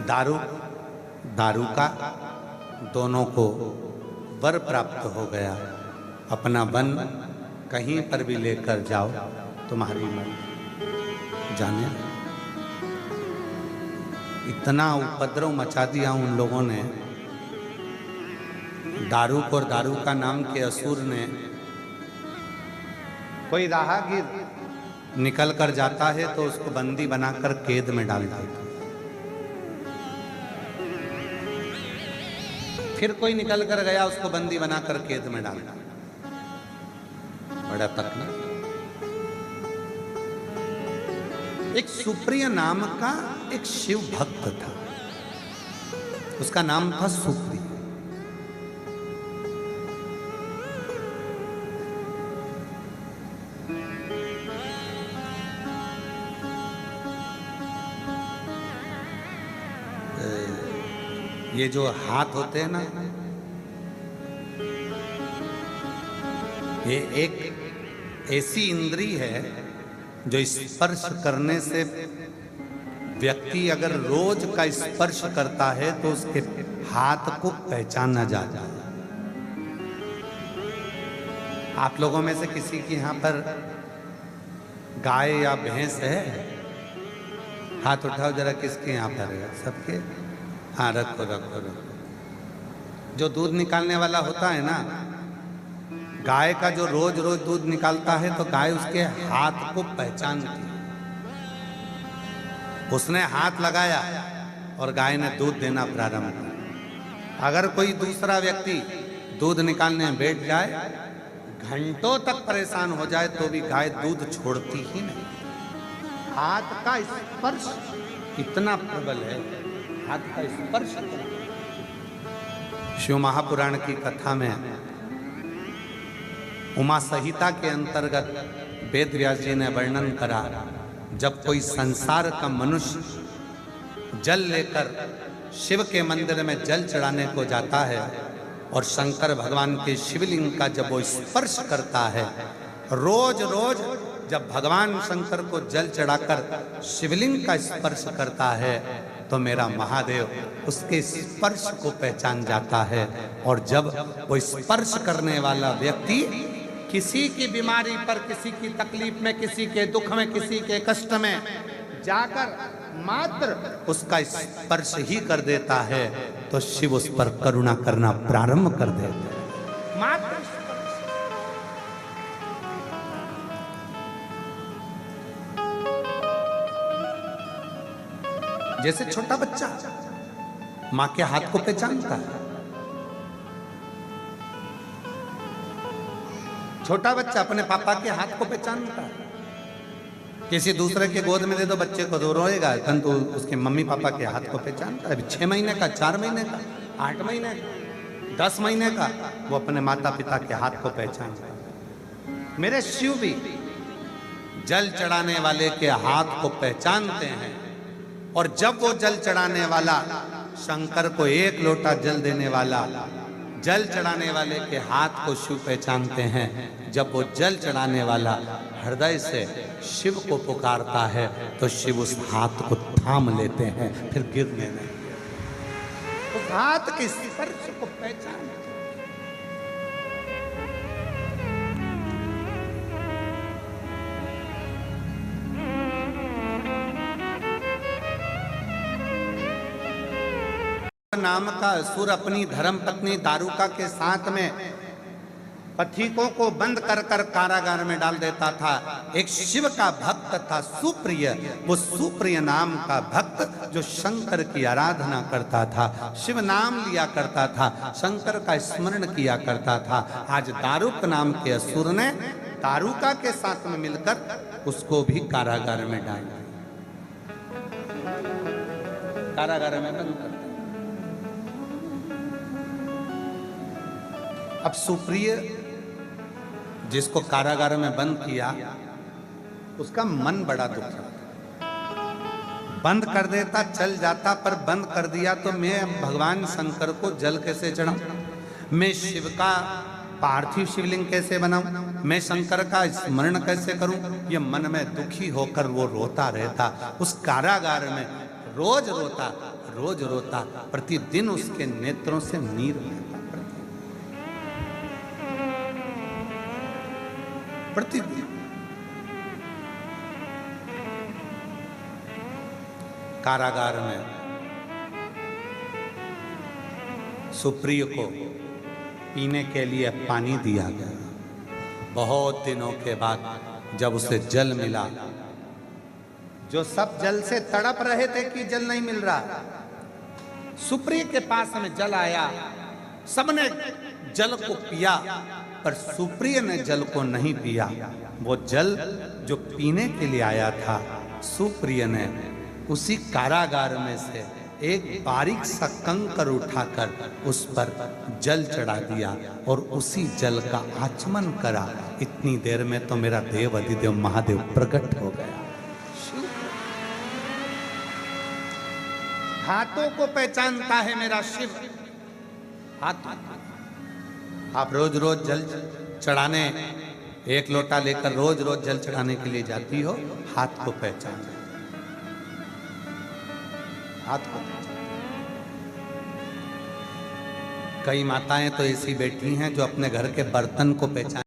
दारू दारू का दोनों को वर प्राप्त हो गया। अपना वन कहीं पर भी लेकर जाओ, तुम्हारी मन जाने। इतना उपद्रव मचा दिया उन लोगों ने, दारू को, और दारू का नाम के असुर ने। कोई राहगीर निकल कर जाता है तो उसको बंदी बनाकर कैद में डाल देता। फिर कोई निकल कर गया, उसको बंदी बनाकर कैद में डाल दिया। बड़ा तकना। एक सुप्रिय नाम का एक शिव भक्त था, उसका नाम था सुप्रिय। ये जो हाथ होते हैं ना, ये एक ऐसी इंद्री है जो स्पर्श करने से व्यक्ति अगर रोज का स्पर्श करता है तो उसके हाथ को पहचाना जाता है। आप लोगों में से किसी के यहाँ पर गाय या भैंस है? हाथ उठाओ जरा, किसके यहाँ पर है? सबके? हाँ, रखो रखो रखो। जो दूध निकालने वाला होता है ना, गाय का जो रोज रोज दूध निकालता है तो गाय उसके हाथ को पहचानती है। उसने हाथ लगाया और गाय ने दूध देना प्रारंभ किया। अगर कोई दूसरा व्यक्ति दूध निकालने में बैठ जाए, घंटों तक परेशान हो जाए तो भी गाय दूध छोड़ती ही नहीं। हाथ का स्पर्श इतना प्रबल है, हाथ का स्पर्श। शिव महापुराण की कथा में उमा संहिता के अंतर्गत वेद व्यास जी ने वर्णन करा, जब कोई संसार का मनुष्य जल लेकर शिव के मंदिर में जल चढ़ाने को जाता है और शंकर भगवान के शिवलिंग का जब वो स्पर्श करता है, रोज रोज जब भगवान शंकर को जल चढ़ाकर शिवलिंग का स्पर्श करता है तो मेरा महादेव उसके स्पर्श को पहचान जाता है। और जब वो स्पर्श करने वाला व्यक्ति किसी की बीमारी पर, किसी की तकलीफ में, किसी के दुख में, किसी के कष्ट में जाकर मात्र उसका स्पर्श ही कर देता है तो शिव उस पर करुणा करना प्रारंभ कर देते हैं। मात्र जैसे छोटा बच्चा मां के हाथ को पहचानता है। छोटा बच्चा अपने पापा के हाथ को पहचानता है। किसी दूसरे के गोद में दे दो बच्चे को तो रोएगा, परंतु उसके मम्मी पापा के हाथ को पहचानता है। 6 महीने का, 4 महीने का, 8 महीने का, 10 महीने का, वो अपने माता पिता के हाथ को पहचानता है। मेरे शिव भी जल चढ़ाने वाले के हाथ को पहचानते हैं। और जब वो जल चढ़ाने वाला शंकर को 1 लोटा जल देने वाला, जल चढ़ाने वाले के हाथ को शिव पहचानते हैं। जब वो जल चढ़ाने वाला हृदय से शिव को पुकारता है तो शिव उस हाथ को थाम लेते हैं, फिर गिरने नहीं। उस हाथ के स्पर्श को पहचान। नाम का असुर अपनी धर्म पत्नी दारूका के साथ में पथिकों को बंद कर कर कारागार में डाल देता था। एक शिव का भक्त था सुप्रिय, वो सुप्रिय नाम का भक्त जो शंकर की आराधना करता था, शिव नाम लिया करता था, शंकर का स्मरण किया करता था। आज दारूक नाम के असुर ने दारूका के साथ में मिलकर उसको भी कारागार में डाल दिया, कारागार में बंद कर। अब सुप्रिय जिसको कारागार में बंद किया, उसका मन बड़ा दुख था। बंद कर देता चल जाता, पर बंद कर दिया तो मैं भगवान शंकर को जल कैसे चढ़ाऊं, मैं शिव का पार्थिव शिवलिंग कैसे बनाऊं, मैं शंकर का स्मरण कैसे करूं। ये मन में दुखी होकर वो रोता रहता। उस कारागार में रोज रोता, रोज रोता, प्रतिदिन उसके नेत्रों से नीर बहता, प्रतिदिन। कारागार में सुप्रिय को पीने के लिए पानी दिया गया। बहुत दिनों के बाद जब उसे जल मिला, जो सब जल से तड़प रहे थे कि जल नहीं मिल रहा, सुप्रिय के पास में जल आया, सबने जल को पिया, पर सुप्रिय ने जल को नहीं पिया। वो जल जो पीने के लिए आया था, सुप्रिय ने उसी कारागार में से एक बारीक सा कंकर उठाकर उस पर जल चढ़ा दिया और उसी जल का आचमन करा। इतनी देर में तो मेरा देव अधिदेव महादेव प्रकट हो गया। हाथों को पहचानता है मेरा शिव, हाथ। आप रोज रोज जल चढ़ाने, एक लोटा लेकर रोज रोज जल चढ़ाने के लिए जाती हो, हाथ को पहचान, हाथ को। कई माताएं तो ऐसी बैठी हैं जो अपने घर के बर्तन को पहचान